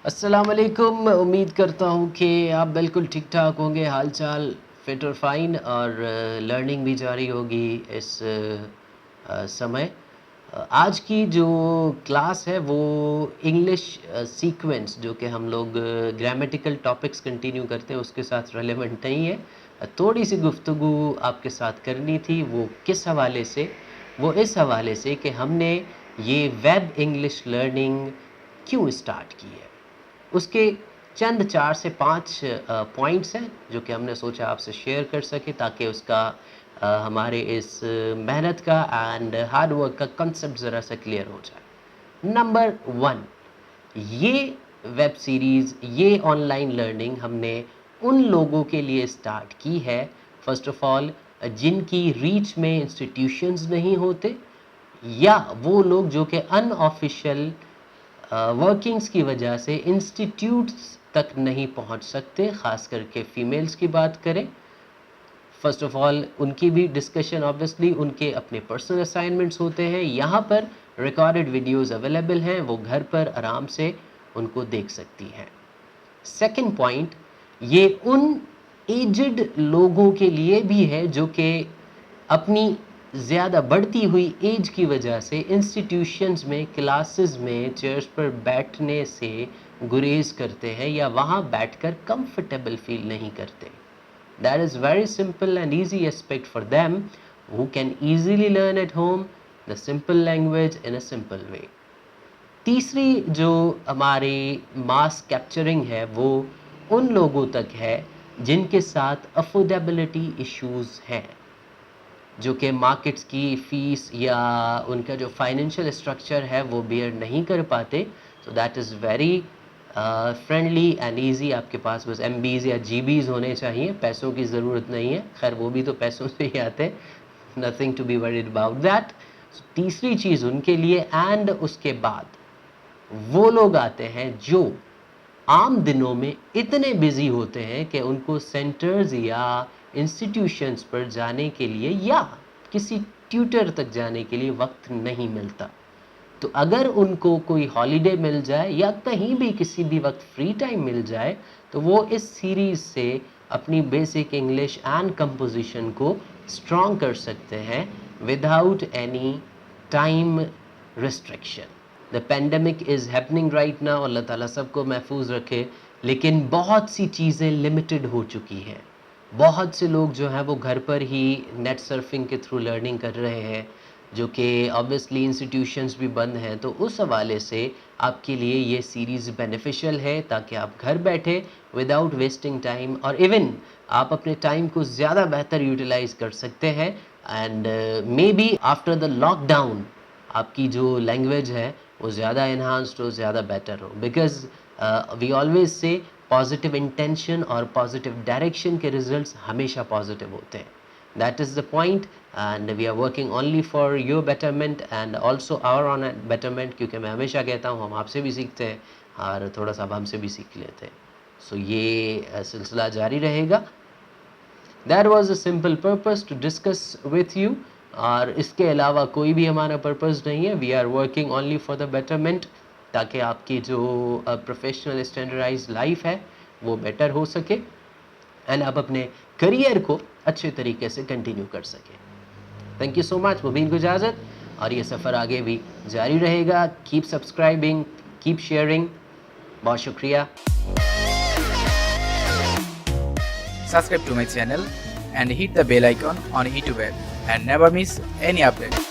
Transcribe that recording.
अस्सलाम वालेकुम। उम्मीद करता हूँ कि आप बिल्कुल ठीक ठाक होंगे, हाल चाल फिट और फाइन, और लर्निंग भी जारी होगी इस समय। आज की जो क्लास है वो इंग्लिश सीक्वेंस, जो कि हम लोग ग्रामेटिकल टॉपिक्स कंटिन्यू करते हैं, उसके साथ रेलेवेंट नहीं है। थोड़ी सी गुफ्तगू आपके साथ करनी थी। वो किस हवाले से? वो इस हवाले से कि हमने ये वेब इंग्लिश लर्निंग क्यों स्टार्ट की है। उसके चंद 4 से 5 पॉइंट्स हैं जो कि हमने सोचा आपसे शेयर कर सके, ताकि उसका हमारे इस मेहनत का एंड हार्ड वर्क का कंसेप्ट ज़रा सा क्लियर हो जाए। नंबर 1, ये वेब सीरीज़, ये ऑनलाइन लर्निंग हमने उन लोगों के लिए स्टार्ट की है, फर्स्ट ऑफ ऑल, जिनकी रीच में इंस्टीट्यूशंस नहीं होते, या वो लोग जो कि अनऑफिशियल वर्किंग्स की वजह से इंस्टीट्यूट्स तक नहीं पहुंच सकते। ख़ास करके फ़ीमेल्स की बात करें, फ़र्स्ट ऑफ़ ऑल उनकी भी डिस्कशन, ऑब्वियसली उनके अपने पर्सनल असाइनमेंट्स होते हैं। यहाँ पर रिकॉर्डेड वीडियोस अवेलेबल हैं, वो घर पर आराम से उनको देख सकती हैं। सेकंड पॉइंट, ये उन एजड लोगों के लिए भी है जो कि अपनी ज़्यादा बढ़ती हुई एज की वजह से इंस्टीट्यूशंस में, क्लासेस में चेयर्स पर बैठने से गुरेज करते हैं, या वहाँ बैठकर कंफर्टेबल फील नहीं करते। That is very simple and easy aspect for them who can easily learn at home the simple language in a simple way. तीसरी जो हमारी मास कैप्चरिंग है वो उन लोगों तक है जिनके साथ अफोर्डेबिलिटी इश्यूज हैं, जो कि मार्केट्स की फ़ीस या उनका जो फाइनेंशियल स्ट्रक्चर है वो बेयर नहीं कर पाते। So that is very friendly and easy. आपके पास बस MBs या GBs होने चाहिए, पैसों की ज़रूरत नहीं है। खैर वो भी तो पैसों से ही आते हैं, nothing to be worried about that. तीसरी चीज़ उनके लिए, एंड उसके बाद वो लोग आते हैं जो आम दिनों में इतने बिजी होते हैं कि उनको सेंटर्स या इंस्टीट्यूशंस पर जाने के लिए या किसी ट्यूटर तक जाने के लिए वक्त नहीं मिलता। तो अगर उनको कोई हॉलीडे मिल जाए या कहीं भी किसी भी वक्त फ्री टाइम मिल जाए, तो वो इस सीरीज़ से अपनी बेसिक इंग्लिश एंड कंपोजिशन को स्ट्रॉन्ग कर सकते हैं without any time restriction. The pandemic is happening right now, अल्लाह ताला सबको महफूज रखे, लेकिन बहुत सी चीज़ें लिमिटेड हो चुकी हैं। बहुत से लोग जो हैं वो घर पर ही नेट सर्फिंग के थ्रू लर्निंग कर रहे हैं, जो कि ऑब्वियसली इंस्टीट्यूशंस भी बंद हैं। तो उस हवाले से आपके लिए ये सीरीज़ बेनिफिशियल है, ताकि आप घर बैठे विदाउट वेस्टिंग टाइम, और इवन आप अपने टाइम को ज़्यादा बेहतर यूटिलाइज़ कर सकते हैं। And may be after the lockdown आपकी जो लैंग्वेज है वो ज़्यादा इन्हांस्ड हो, ज़्यादा बेटर हो, because we always say positive intention और पॉजिटिव डायरेक्शन के रिजल्ट्स हमेशा पॉजिटिव होते हैं। That is the point, and we are working only for your betterment and also our own betterment, क्योंकि मैं हमेशा कहता हूँ हम आपसे भी सीखते हैं और थोड़ा सा आप हमसे भी सीख लेते हैं। सो ये सिलसिला जारी रहेगा। That was a simple purpose to discuss with you, और इसके अलावा कोई भी हमारा पर्पज़ नहीं है। We are working only for the betterment, ताकि आपकी जो प्रोफेशनल स्टैंडर्डाइज लाइफ है वो बेटर हो सके एंड आप अपने करियर को अच्छे तरीके से कंटिन्यू कर सकें। Thank you so much. Mubeen को इजाज़त, और ये सफ़र आगे भी जारी रहेगा। Keep subscribing, keep sharing. बहुत शुक्रिया। Subscribe to my channel and hit the bell icon on YouTube app and never miss any update.